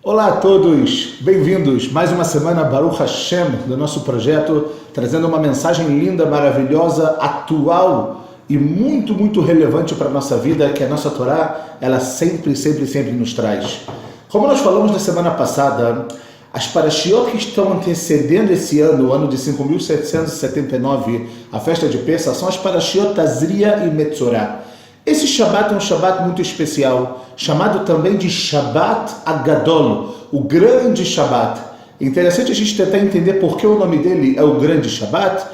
Olá a todos, bem-vindos mais uma semana Baruch Hashem do nosso projeto, trazendo uma mensagem linda, maravilhosa, atual e muito relevante para a nossa vida, que a nossa Torá, ela sempre nos traz. Como nós falamos na semana passada, as parashiot que estão antecedendo esse ano, o ano de 5.779, a festa de Pesach, são as parashiot Tazria e Metzorah. Esse Shabbat é um Shabbat muito especial, chamado também de Shabbat Agadol, o grande Shabbat. Interessante a gente tentar entender por que o nome dele é o grande Shabbat,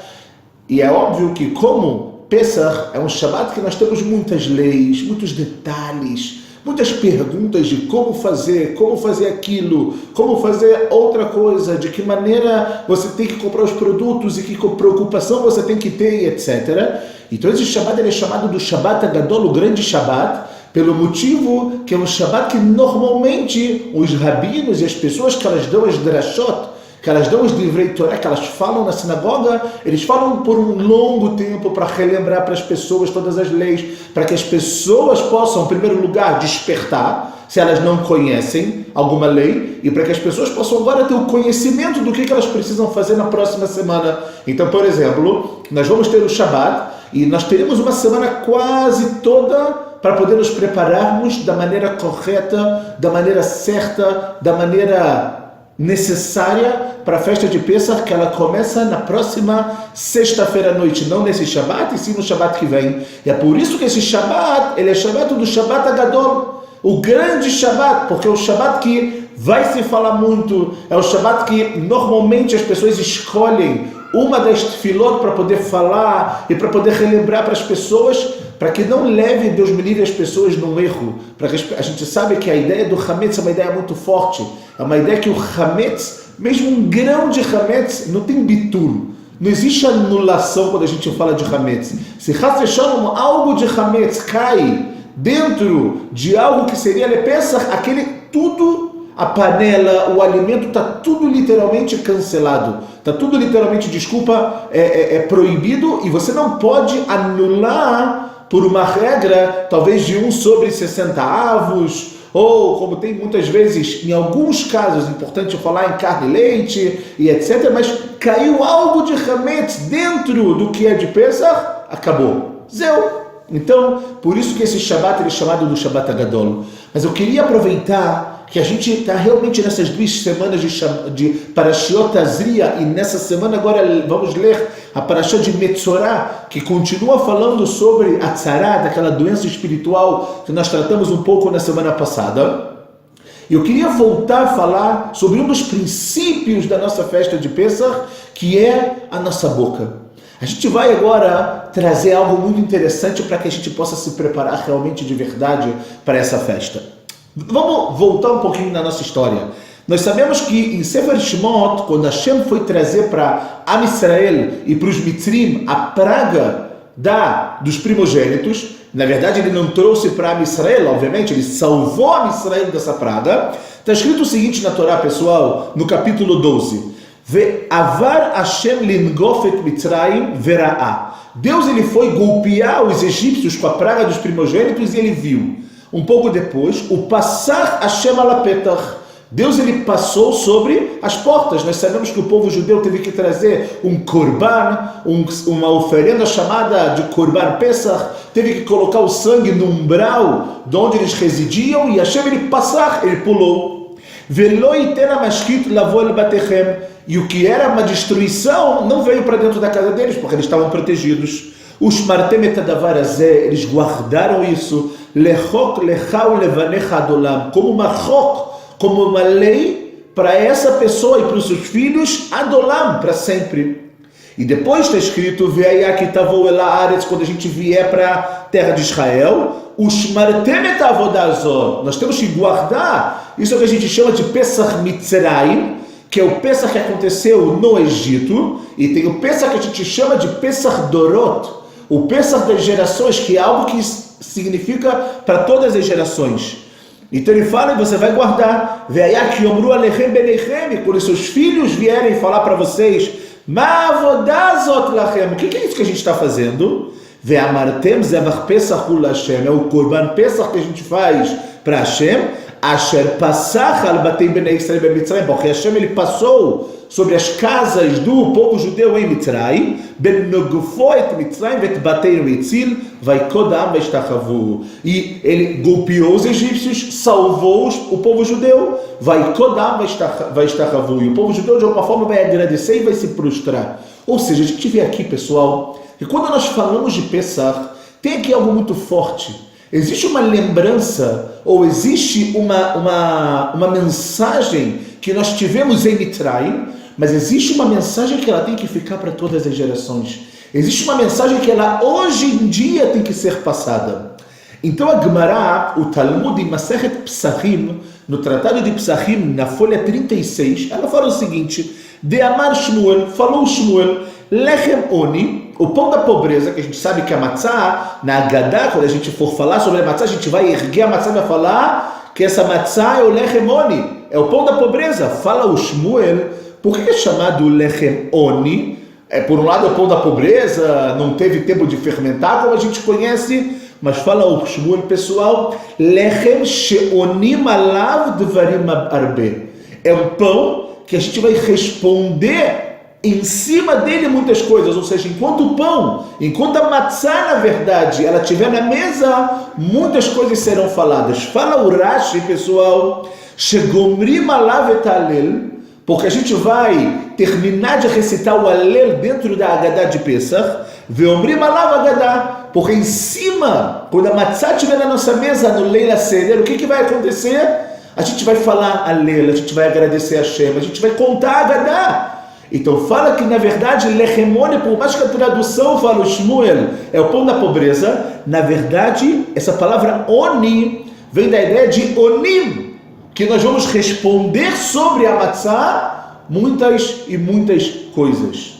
e é óbvio que como Pesach é um Shabbat que nós temos muitas leis, muitos detalhes, muitas perguntas de como fazer aquilo, como fazer outra coisa, de que maneira você tem que comprar os produtos e que preocupação você tem que ter, etc. Então esse Shabbat ele é chamado do Shabbat Agadol, o grande Shabbat, pelo motivo que é um Shabbat que normalmente os rabinos e as pessoas que elas dão as drashot, que elas dão os divrei Torá, que elas falam na sinagoga, eles falam por um longo tempo para relembrar para as pessoas todas as leis, para que as pessoas possam, em primeiro lugar, despertar, se elas não conhecem alguma lei, e para que as pessoas possam agora ter o conhecimento do que elas precisam fazer na próxima semana. Então, por exemplo, nós vamos ter o Shabbat, e nós teremos uma semana quase toda para poder nos prepararmos da maneira correta, da maneira certa, da maneira necessária para a festa de Pesach, que ela começa na próxima sexta-feira à noite, não nesse Shabbat, e sim no Shabbat que vem. E é por isso que esse Shabbat, ele é Shabbat do Shabbat Agadol, o grande Shabbat, porque é o Shabbat que vai se falar muito, é o Shabbat que normalmente as pessoas escolhem uma das tefilot para poder falar e para poder relembrar para as pessoas, para que não leve, Deus me livre, as pessoas num erro. Para que a gente sabe que a ideia do Hametz é uma ideia muito forte. É uma ideia que o Hametz, mesmo um grão de Hametz, não tem bitul. Não existe anulação quando a gente fala de Hametz. Se algo de Hametz cai dentro de algo que seria Pesach, aquele tudo, a panela, o alimento, está tudo literalmente cancelado. Está tudo literalmente, proibido, e você não pode anular por uma regra, talvez de 1 sobre 60 avos, ou como tem muitas vezes, em alguns casos, importante falar em carne e leite, e etc., mas caiu algo de Hametz dentro do que é de Pesach, acabou. Zeu. Então, por isso que esse Shabbat ele é chamado do Shabbat Agadol. Mas eu queria aproveitar que a gente está realmente nessas 2 semanas de Parashiot Tazria, e nessa semana agora vamos ler a Parashat de Metzorah, que continua falando sobre a tzará, daquela doença espiritual que nós tratamos um pouco na semana passada. E eu queria voltar a falar sobre um dos princípios da nossa festa de Pesach, que é a nossa boca. A gente vai agora trazer algo muito interessante para que a gente possa se preparar realmente de verdade para essa festa. Vamos voltar um pouquinho na nossa história. Nós sabemos que em Sefer Shemot, quando Hashem foi trazer para Am Israel e para os Mitzrim a praga dos primogênitos, na verdade ele não trouxe para Am Israel, obviamente, ele salvou Am Israel dessa praga. Está escrito o seguinte na Torá, pessoal, no capítulo 12. Ve'avar Hashem lingof et Mitzrayim vera'ah. Deus ele foi golpear os egípcios com a praga dos primogênitos e ele viu. Um pouco depois, o passar Hashem alapetach. Deus ele passou sobre as portas. Nós sabemos que o povo judeu teve que trazer um korban, uma oferenda chamada de korban Pesach, teve que colocar o sangue no umbral de onde eles residiam, e Hashem ele passar, ele pulou. Velo itena mashkit lavol batechem. E o que era uma destruição não veio para dentro da casa deles, porque eles estavam protegidos. Os martem etadavar azeh, eles guardaram isso, lechok lechau levanecha adolam, como uma lei para essa pessoa e para os seus filhos, adolam, para sempre. E depois está escrito, quando a gente vier para a terra de Israel, os martem etavodazor, nós temos que guardar isso que a gente chama de Pesach Mitzrayim, que é o Pesach que aconteceu no Egito, e tem o Pesach que a gente chama de Pesach Dorot, o Pesach das gerações, que é algo que significa para todas as gerações. Então ele fala, e você vai guardar, quando seus filhos vierem falar para vocês, o que é isso que a gente está fazendo? É o Korban Pesach que a gente faz para Hashem, Asher passach al batei bnei Israel b'Mitzrayim, porque Hashem ele passou sobre as casas do povo judeu em Mitzrayim, benogfo et Mitzrayim vet batei Mitzil, vaikod ha'am ve'ishtachavu. E ele golpeou os egípcios, salvou o povo judeu, vaikod ha'am ve'ishtachavu. E o povo judeu de alguma forma vai agradecer e vai se prostrar. Ou seja, a gente vê aqui, pessoal, que quando nós falamos de Pesach, tem aqui algo muito forte. Existe uma lembrança, ou existe uma mensagem que nós tivemos em Mitzrayim, mas existe uma mensagem que ela tem que ficar para todas as gerações. Existe uma mensagem que ela hoje em dia tem que ser passada. Então a Gemara, o Talmud em Masechet Psachim, no Tratado de Psachim, na folha 36, ela fala o seguinte: De Amar Shmuel, falou Shmuel, Lechem Oni, o pão da pobreza, que a gente sabe que a matzá, na Agadá, quando a gente for falar sobre a matzá, a gente vai erguer a matzá e vai falar que essa matzá é o Lechem Oni, é o pão da pobreza. Fala o Shmuel, por que é chamado Lechem Oni? Por um lado é o pão da pobreza, não teve tempo de fermentar, como a gente conhece, mas fala o Shmuel, pessoal, Lechem She'onim alav dvarim arbe. É um pão que a gente vai responder em cima dele muitas coisas, ou seja, enquanto o pão, enquanto a matzá, na verdade, ela estiver na mesa, muitas coisas serão faladas. Fala o Rashi, pessoal, Shegomrim alav et alel, porque a gente vai terminar de recitar o alel dentro da Agadá de Pesach, veomrim alav Agadá, porque em cima, quando a matzá estiver na nossa mesa, no Leila Seder, o que vai acontecer? A gente vai falar alel, a gente vai agradecer a Shem, a gente vai contar a Agadá. Então fala que na verdade Lechemone, por mais que a tradução fala o Shmuel, é o pão da pobreza, na verdade essa palavra Oni vem da ideia de Onim, que nós vamos responder sobre a matzá muitas e muitas coisas.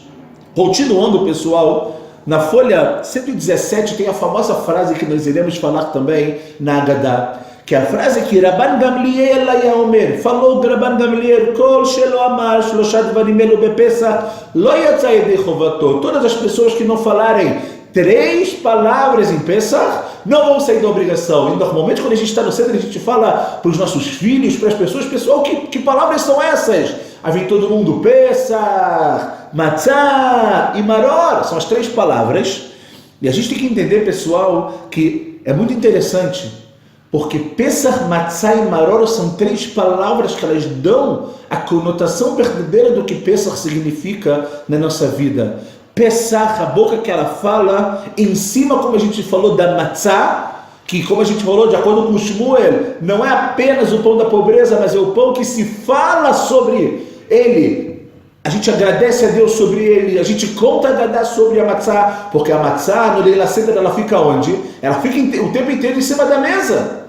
Continuando, pessoal, na folha 117 tem a famosa frase que nós iremos falar também na Agadá, que a frase que Rabban Gamliel היה אומר, falou Rabban Gamliel, כל שלא אמר שלושה דברים אלו בפסח, לא יצא ידי חובתו. Todas as pessoas que não falarem 3 palavras em Pesach, não vão sair da obrigação. E normalmente quando a gente está no centro, a gente fala para os nossos filhos, para as pessoas, pessoal, que palavras são essas? Aí vem todo mundo, Pesach, Matzah e Maror, são as 3 palavras. E a gente tem que entender, pessoal, que é muito interessante, porque Pesach, Matzah e Maror são 3 palavras que elas dão a conotação verdadeira do que Pesach significa na nossa vida. Pesach, a boca que ela fala, em cima, como a gente falou, da Matzah, que como a gente falou, de acordo com o Shmuel, não é apenas o pão da pobreza, mas é o pão que se fala sobre ele. A gente agradece a Deus sobre ele, a gente conta a Agadá sobre a Matzah, porque a Matzah, no Leila Seder, ela fica onde? Ela fica o tempo inteiro em cima da mesa.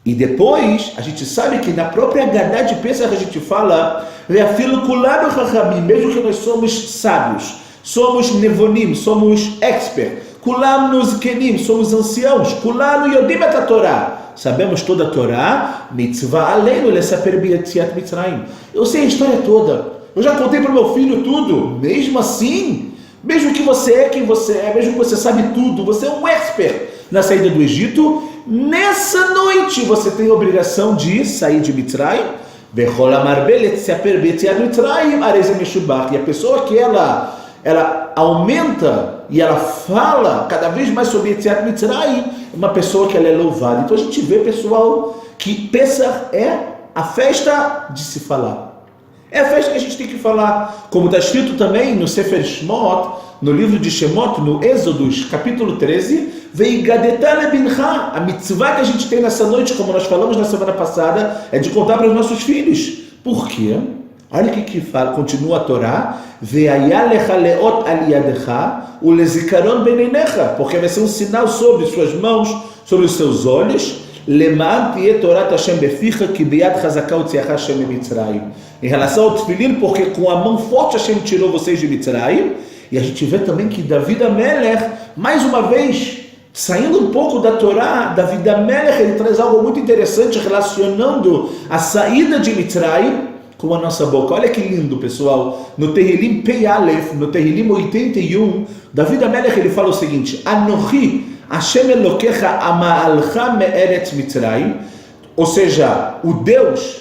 E depois, a gente sabe que na própria Agadá de Pesach a gente fala, mesmo que nós somos sábios, somos nevonim, somos expert, kulam nos kenim, somos anciãos, kulam yodim et a Torá, sabemos toda a Torá, mitzvah aleinu lesaper b'yetziat Mitzrayim. Eu sei a história toda, eu já contei para o meu filho tudo. Mesmo assim, mesmo que você é quem você é, mesmo que você sabe tudo, você é um expert na saída do Egito, nessa noite você tem a obrigação de sair de Mitzrayim, e a pessoa que ela aumenta e ela fala cada vez mais sobre Yetziat Mitzrayim, uma pessoa que ela é louvada. Então a gente vê, pessoal, que Pesach é a festa de se falar. É a festa que a gente tem que falar, como está escrito também no Sefer Shemot, no livro de Shemot, no Êxodos, capítulo 13, Veigadetá lebincha, a mitzvah que a gente tem nessa noite, como nós falamos na semana passada, é de contar para os nossos filhos. Por quê? Olha o que fala, continua a Torá, Ve'ayalecha leot aliyadecha, ulezikaron beneinecha, porque vai ser um sinal sobre suas mãos, sobre os seus olhos, Leman tiye Torat Hashem beficha ki beyad chazaka utziacha Hashem mitzrayim. Em relação ao tefilim, porque com a mão forte Hashem tirou vocês de Mitzrayim. E a gente vê também que David Amelech, mais uma vez, saindo um pouco da Torá, David Amelech, ele traz algo muito interessante relacionando a saída de Mitzrayim com a nossa boca. Olha que lindo, pessoal. No Tehillim Pei Aleph, no Tehillim 81, David Amelech, ele fala o seguinte: Anochi Hashem Elokecha amaalcha me'eretz Mitzrayim. ou seja, o Deus,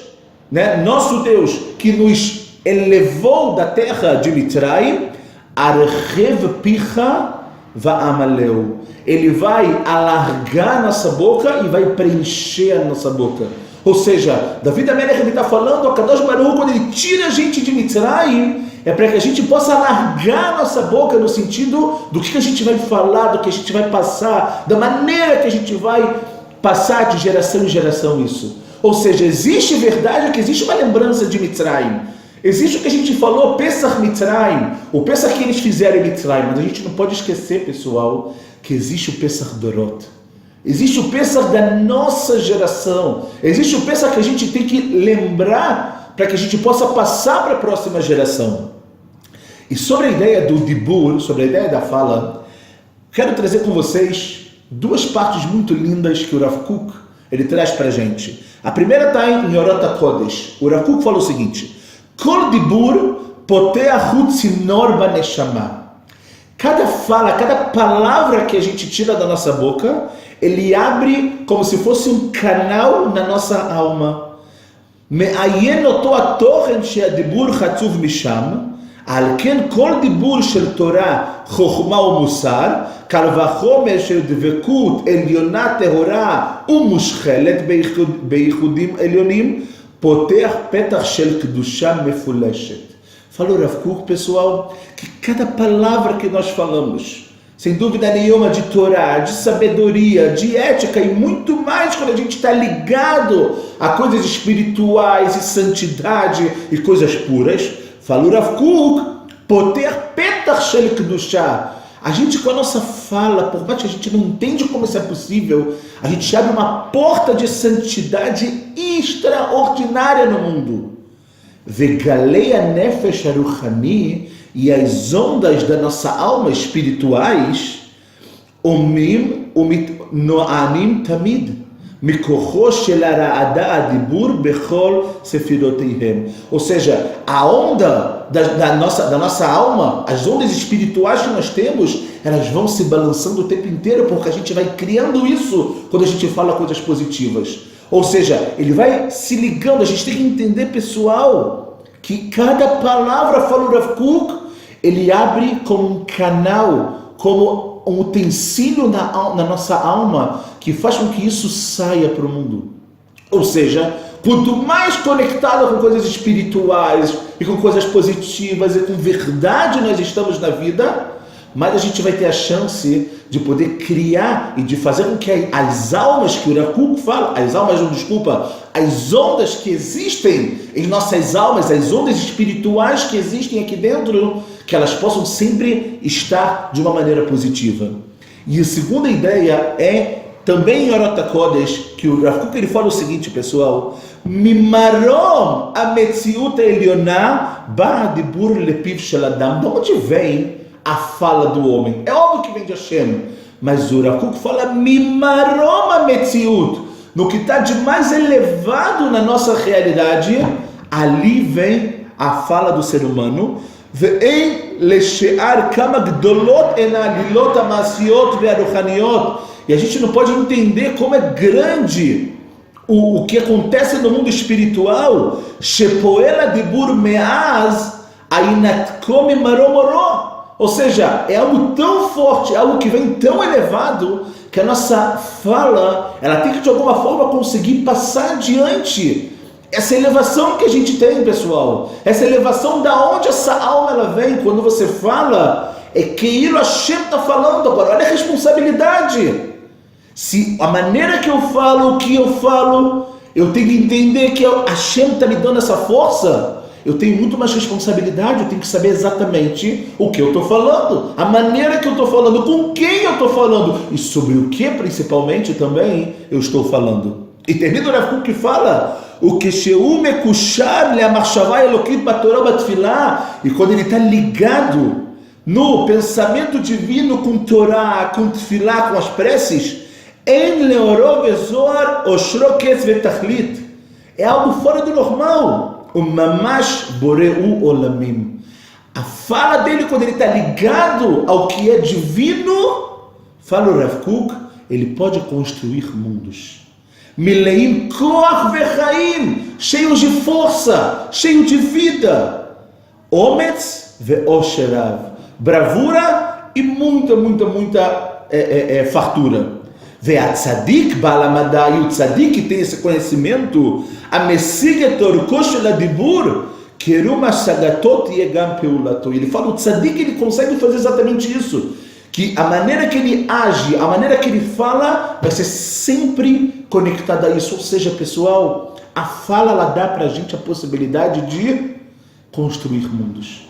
né, nosso Deus, que nos elevou da terra de Mitzrayim, Arhev picha va'amaleu. Ele vai alargar nossa boca e vai preencher a nossa boca. Ou seja, David HaMelech está falando a Kadosh Baruch Hu, quando ele tira a gente de Mitzrayim, é para que a gente possa alargar nossa boca no sentido do que a gente vai falar, do que a gente vai passar, da maneira que a gente vai passar de geração em geração isso. Ou seja, existe verdade que existe uma lembrança de Mitzrayim. Existe o que a gente falou, Pesach Mitzrayim, o Pesach que eles fizeram em Mitzrayim, mas a gente não pode esquecer, pessoal, que existe o Pesach Dorot. Existe o Pesach da nossa geração. Existe o Pesach que a gente tem que lembrar para que a gente possa passar para a próxima geração. E sobre a ideia do Dibur, sobre a ideia da fala, quero trazer com vocês duas partes muito lindas que o Rav Kook ele traz para a gente. A primeira está em Orot HaKodesh. O Rav Kook fala o seguinte: Kol Dibur poteach tzinor baneshama. Cada fala, cada palavra que a gente tira da nossa boca, ele abre como se fosse um canal na nossa alma. Me'ayen oto atochen she'adibur chatzuv misham, al ken kol dibur shel Torah chokhma umusar, kal vachomer shel dvekut elyona tehora umushchelet beichudim elyonim, poteach petach shel kedusha mefuleshet. Falou Rav Kook, pessoal, que cada palavra que nós falamos, sem dúvida nenhuma, de Torá, de sabedoria, de ética e muito mais quando a gente está ligado a coisas espirituais e santidade e coisas puras, falou Rav Kook, poter petach shel kedusha. A gente com a nossa fala, por mais que a gente não entende como isso é possível, a gente abre uma porta de santidade extraordinária no mundo. Vegalei nefesh aruchani, e as ondas da nossa alma espirituais, omim noanim tamid, mikocho shel haraada adibur bechol sefiroteihem. Ou seja, a onda da nossa alma, as ondas espirituais que nós temos, elas vão se balançando o tempo inteiro, porque a gente vai criando isso quando a gente fala coisas positivas. Ou seja, ele vai se ligando. A gente tem que entender, pessoal, que cada palavra, fala o Rav Kook, ele abre como um canal, como um utensílio na nossa alma, que faz com que isso saia para o mundo. Ou seja, quanto mais conectado com coisas espirituais, e com coisas positivas, e com verdade nós estamos na vida, mais a gente vai ter a chance de poder criar e de fazer com que as almas que o Rav Kook fala, as ondas que existem em nossas almas, as ondas espirituais que existem aqui dentro, que elas possam sempre estar de uma maneira positiva. E a segunda ideia é também em Orot HaKodesh, que o Rav Kook ele fala o seguinte, pessoal: Mimarom ametziut elioná ba'adibur lepiv shel adam. De onde vem a fala do homem? É óbvio que vem de Hashem, mas o Rav Kook fala Mimarom ametziut, no que está de mais elevado na nossa realidade, ali vem a fala do ser humano. Ve'en leshe'ar kama gdolot en alilot amasiot ve'aruchaniot. E a gente não pode entender como é grande o que acontece no mundo espiritual. Shepoel adibur me'az ainatkom maromoró. Ou seja, é algo tão forte, algo que vem tão elevado, que a nossa fala, ela tem que de alguma forma conseguir passar adiante essa elevação que a gente tem, pessoal. Essa elevação, da onde essa alma ela vem, quando você fala, é que Hashem está falando agora. Olha a responsabilidade. Se a maneira que eu falo, o que eu falo, eu tenho que entender que Hashem está me dando essa força, eu tenho muito mais responsabilidade, eu tenho que saber exatamente o que eu estou falando, a maneira que eu estou falando, com quem eu estou falando, e sobre o que principalmente também eu estou falando. E termina o Rav Kook que fala, o que mekushar le'amachshavah elokit batorah batfilah, e quando ele está ligado no pensamento divino com Torá, com Tfilah, com as preces, en leorov ezoar oshro ketz vetachlit, é algo fora do normal. O mamash boreu olamim, a fala dele quando ele está ligado ao que é divino, fala o Rav Kook, ele pode construir mundos. Mileim koach vechaim, cheios de força, cheios de vida. Ometz ve'osherav, bravura e muita fartura. Ve'atzadik balamadai, o tzadik que tem esse conhecimento, amesig etorko shel hadibur, keruma sagatot yegam peulato. Ele fala, o tzadik, ele consegue fazer exatamente isso, que a maneira que ele age, a maneira que ele fala, vai ser sempre conectada a isso. Ou seja, pessoal, a fala, ela dá pra gente a possibilidade de construir mundos.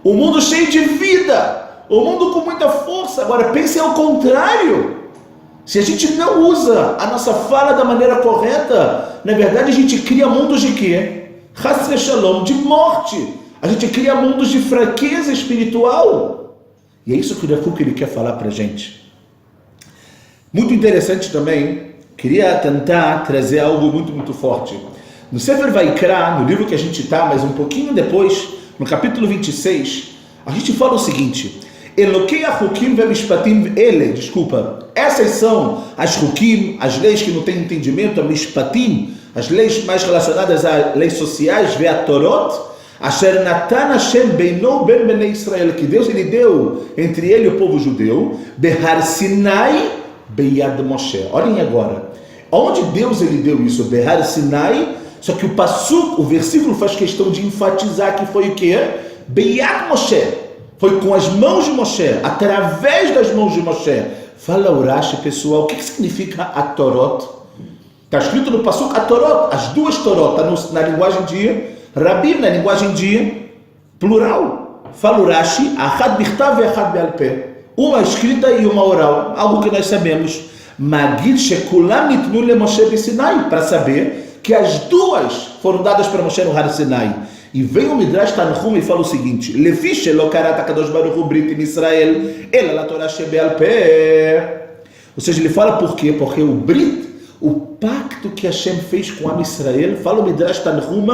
O mundo cheio de vida, o mundo com muita força. Agora, pense ao contrário. Se a gente não usa a nossa fala da maneira correta, na verdade a gente cria mundos de quê? Chas v'shalom, de morte. A gente cria mundos de fraqueza espiritual. E é isso que o Rav Kook ele quer falar para a gente. Muito interessante também, queria tentar trazer algo muito forte. No Sefer Vaikra, no livro que a gente está, mas um pouquinho depois, no capítulo 26, a gente fala o seguinte: Elokei HaChukim ve'mishpatim ele, essas são as Hukim, as leis que não têm entendimento, a Mishpatim, as leis mais relacionadas a leis sociais, ve'atorot, Asher Natan Hashem beino ben Bnei Israel, que Deus ele deu entre ele e o povo judeu, Behar Sinai beyad Moshe. Olhem agora, onde Deus ele deu isso? Behar Sinai, só que o Passuk, o versículo faz questão de enfatizar que foi o quê? Beyad Moshe, foi com as mãos de Moshe, através das mãos de Moshe. Fala o Rashi, pessoal, o que significa a Torot? Está escrito no Passuk a Torot, as duas Torot, está na linguagem de Rabim, na linguagem de plural. Fala o Rashi, Achad bichtav e Achad be'al peh, uma escrita e uma oral, algo que nós sabemos. Magid shekulam nitnu le Moshe b'Sinai, para saber que as duas foram dadas para Moshe no Har Sinai. E vem o Midrash Tanhum e fala o seguinte: Lefi shelo karat HaKadosh Baruch Hu brit im Israel, ela la Torah shebe'al peh. Ou seja, ele fala por quê? Porque o Brit, o pacto que Hashem fez com Am Israel, fala o Midrash Tanhum,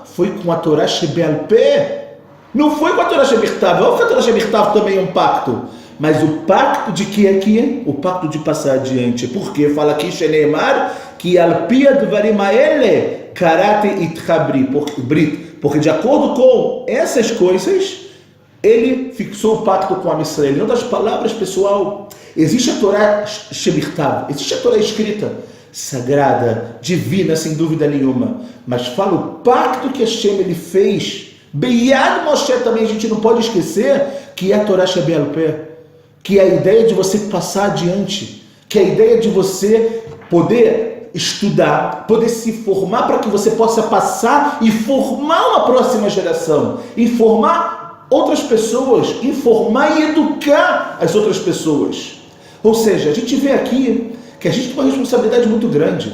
foi com a Torah shebe'al peh. Não foi com a Torah shebichtav. Ou que a Torah shebichtav também é um pacto, mas o pacto de que aqui? O pacto de passar adiante. Por quê? Fala aqui Sheneimar que al pi advarim haele karate itcha brit. Porque de acordo com essas coisas, ele fixou o pacto com a Israel. Em outras palavras, pessoal, existe a Torá Shebichtav, existe a Torá escrita, sagrada, divina, sem dúvida nenhuma. Mas fala o pacto que Hashem ele fez. Beyad Moshe também, a gente não pode esquecer que é a Torá Shebe'al Peh, que é a ideia de você passar adiante, que é a ideia de você poder estudar, poder se formar para que você possa passar e formar uma próxima geração, informar outras pessoas, informar e educar as outras pessoas. Ou seja, a gente vê aqui que a gente tem uma responsabilidade muito grande.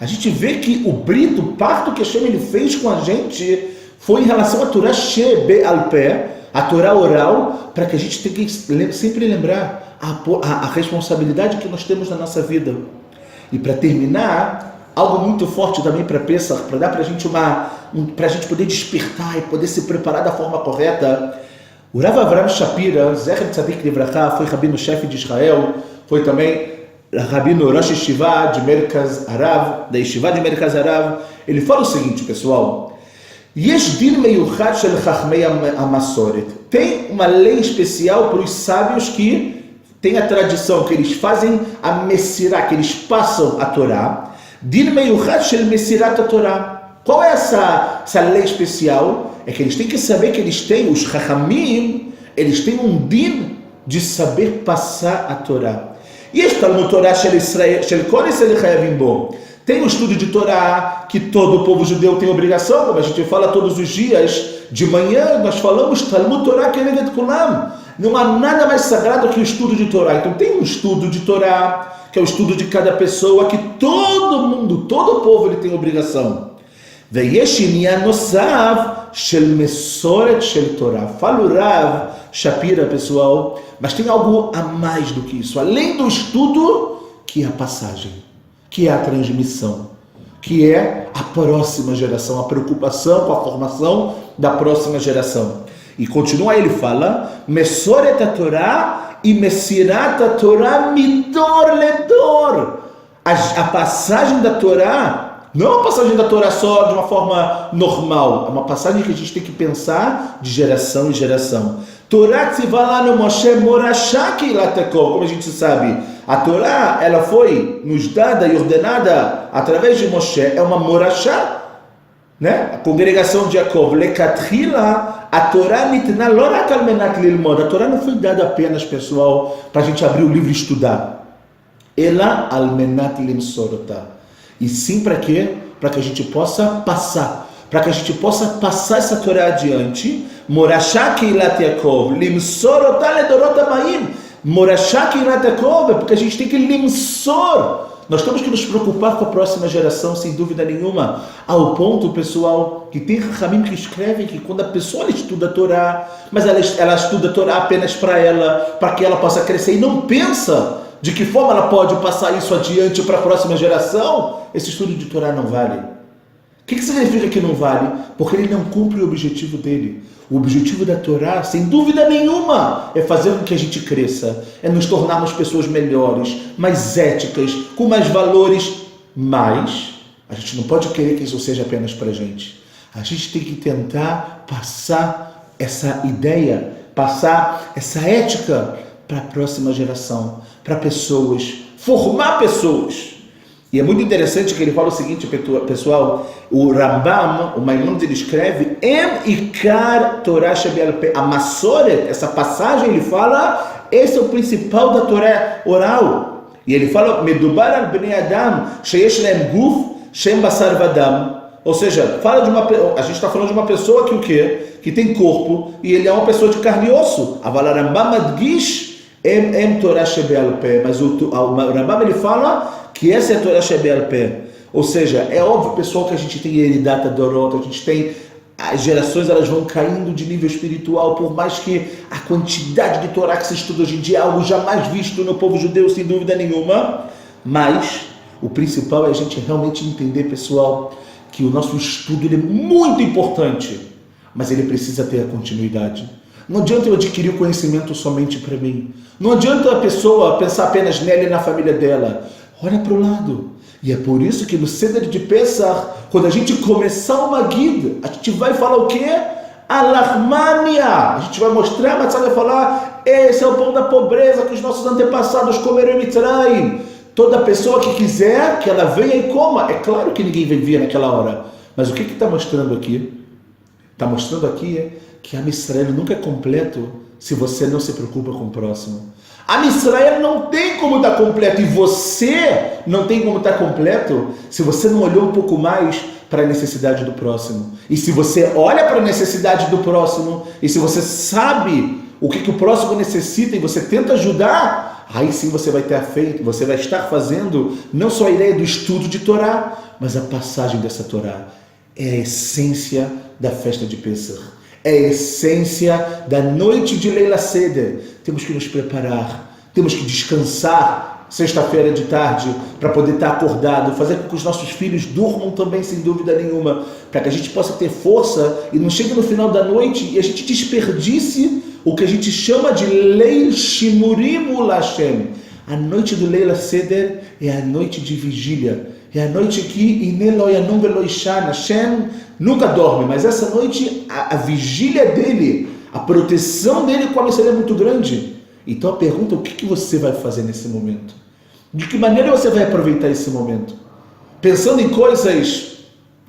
A gente vê que o Brit, o pacto que Hashem ele fez com a gente, foi em relação à Torá Shebe'al Peh, a Torá oral, para que a gente tenha que sempre lembrar a responsabilidade que nós temos na nossa vida. E para terminar, algo muito forte também para pensar, para dar para a gente para a gente poder despertar e poder se preparar da forma correta. O Rav Avraham Shapira, Zecher Tzadik Livracha, foi rabino-chefe de Israel, foi também rabino Rosh Yeshiva de Merkaz Arav, da Yeshiva de Merkaz Arav. Ele fala o seguinte, pessoal: Yesh din meyuchad shel chachmei hamasoret. Tem uma lei especial para os sábios que tem a tradição que eles fazem a Messirá, que eles passam a Torá. Din meyuchad shel Messirat a Torá. Qual é essa lei especial? É que eles têm que saber que eles têm, os Chachamim, eles têm um din de saber passar a Torá. E este Talmud Torá shel Israel, shel kol Israel chayavim bo. Tem o estudo de Torá, que todo o povo judeu tem obrigação, como a gente fala todos os dias. De manhã nós falamos Talmud Torá keneged kulam. Não há nada mais sagrado que o estudo de Torá. Então tem um estudo de Torá, que é o estudo de cada pessoa, que todo mundo, todo o povo ele tem obrigação. Ve'yesh inyan nosav shel mesoret shel Torá. Fala o Rav Shapira, pessoal, mas tem algo a mais do que isso. Além do estudo, que é a passagem, que é a transmissão, que é a próxima geração, a preocupação com a formação da próxima geração. E continua, ele fala, Mesoret a Torá e Messirat a Torá midor ledor. A passagem da Torá não é uma passagem da Torá só de uma forma normal, é uma passagem que a gente tem que pensar de geração em geração. Torá que se vai lá no Moshe Morashá Keilat Yaakov, como a gente sabe, a Torá, ela foi nos dada e ordenada através de Moshe, é uma Morashá, né? A congregação de Yaakov, Lekatrila, a Torá nitna lo rak al menat lilmod, a Torá não foi dada apenas, pessoal, para a gente abrir o livro e estudar, ela al menat limsorota, e sim para quê? Para que a gente possa passar, para que a gente possa passar essa Torá adiante, Morashá Keilat Yaakov, limsorota ledorot habayim, Morashá Keilat Yaakov, porque a gente tem que limsor. Nós temos que nos preocupar com a próxima geração, sem dúvida nenhuma, ao ponto, pessoal, que tem Ramim que escrevem que quando a pessoa estuda a Torá, mas ela estuda a Torá apenas para que ela possa crescer e não pensa de que forma ela pode passar isso adiante para a próxima geração, esse estudo de Torá não vale. O que significa que não vale? Porque ele não cumpre o objetivo dele. O objetivo da Torá, sem dúvida nenhuma, é fazer com que a gente cresça, é nos tornarmos pessoas melhores, mais éticas, com mais valores, mas a gente não pode querer que isso seja apenas para a gente. A gente tem que tentar passar essa ideia, passar essa ética para a próxima geração, para pessoas, formar pessoas. E é muito interessante que ele fala o seguinte, pessoal, o Rambam, o Maimonides, ele escreve Em Ikar Torah Shebe'al Peh, a Masoret, essa passagem ele fala, esse é o principal da Torá oral. E ele fala, Medubar al Bnei Adam, Sheyesh Lehem Guf, Shem Basar Vadam. Ou seja, a gente está falando de uma pessoa que o quê? Que tem corpo, e ele é uma pessoa de carne e osso. Aval Rambam Adgish, Em Torah Shebe'al Peh. Mas o Rambam ele fala que essa é a Torá Shebe'al Peh. Ou seja, é óbvio, pessoal, que a gente tem Eridata Dorot, a gente tem, as gerações elas vão caindo de nível espiritual, por mais que a quantidade de Torá que se estuda hoje em dia é algo jamais visto no povo judeu, sem dúvida nenhuma, mas o principal é a gente realmente entender, pessoal, que o nosso estudo ele é muito importante, mas ele precisa ter a continuidade. Não adianta eu adquirir o conhecimento somente para mim. Não adianta a pessoa pensar apenas nela e na família dela. Olha para o lado. E é por isso que no Seder de Pesach, quando a gente começar uma guida, a gente vai falar o quê? Alahmania. A gente vai mostrar, mas vai falar, esse é o pão da pobreza que os nossos antepassados comeram em Mitzrayim. Toda pessoa que quiser, que ela venha e coma. É claro que ninguém vivia naquela hora. Mas o que está mostrando aqui? Está mostrando aqui que a Israel nunca é completo se você não se preocupa com o próximo. A Israel não tem como estar completo, e você não tem como estar completo se você não olhou um pouco mais para a necessidade do próximo. E se você olha para a necessidade do próximo, e se você sabe o que o próximo necessita e você tenta ajudar, aí sim você vai ter feito, você vai estar fazendo não só a ideia do estudo de Torá, mas a passagem dessa Torá. É a essência da festa de Pesach. É a essência da noite de Leila Seder. Temos que nos preparar, temos que descansar sexta-feira de tarde para poder estar acordado, fazer com que os nossos filhos durmam também, sem dúvida nenhuma, para que a gente possa ter força e não chegue no final da noite e a gente desperdice o que a gente chama de Leil Shimurim Ul Hashem. A noite do Leila Seder é a noite de vigília. É a noite que Hashem nunca dorme, mas essa noite a vigília dele, a proteção dele com a missão é muito grande. Então a pergunta é o que você vai fazer nesse momento? De que maneira você vai aproveitar esse momento? Pensando em coisas,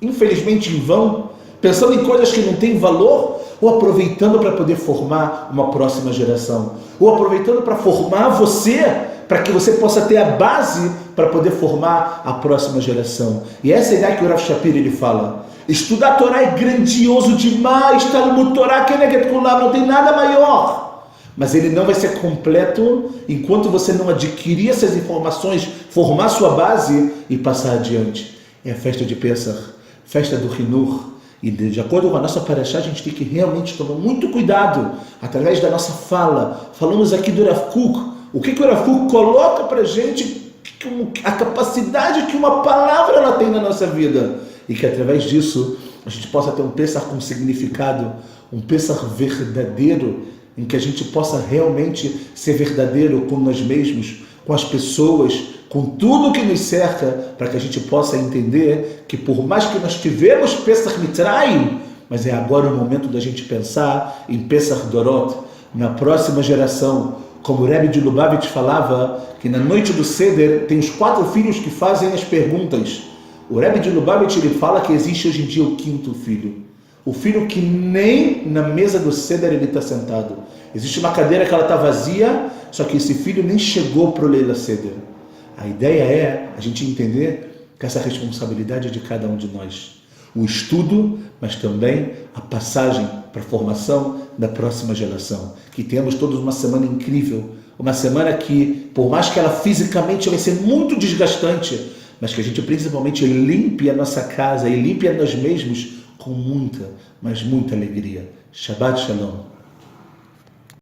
infelizmente, em vão? Pensando em coisas que não têm valor? Ou aproveitando para poder formar uma próxima geração? Ou aproveitando para formar você, para que você possa ter a base para poder formar a próxima geração? E essa é a ideia que o Rav Shapir ele fala. Estudar a Torá é grandioso demais, Talmud Torá, Keneget Kulam, não tem nada maior. Mas ele não vai ser completo enquanto você não adquirir essas informações, formar sua base e passar adiante. É a festa de Pesach, festa do Hinur. E de acordo com a nossa parashá, a gente tem que realmente tomar muito cuidado através da nossa fala. Falamos aqui do Rav Kook. O que o Rav Kook coloca para a gente, a capacidade que uma palavra ela tem na nossa vida. E que através disso a gente possa ter um Pesach com significado, um Pesach verdadeiro, em que a gente possa realmente ser verdadeiro com nós mesmos, com as pessoas, com tudo que nos cerca, para que a gente possa entender que por mais que nós tivemos Pesach Mitzrayim, mas é agora o momento da gente pensar em Pesach Dorot, na próxima geração. Como o Rebbe de Lubavitch falava, que na noite do Seder tem os 4 filhos que fazem as perguntas. O Rebbe de Lubavitch, ele fala que existe hoje em dia o 5º filho. O filho que nem na mesa do Seder ele está sentado. Existe uma cadeira que ela está vazia, só que esse filho nem chegou para o Leila Seder. A ideia é a gente entender que essa responsabilidade é de cada um de nós. O estudo, mas também a passagem para a formação da próxima geração. Que tenhamos todos uma semana incrível, uma semana que, por mais que ela fisicamente vai ser muito desgastante, mas que a gente principalmente limpe a nossa casa e limpe a nós mesmos com muita, mas muita alegria. Shabbat Shalom.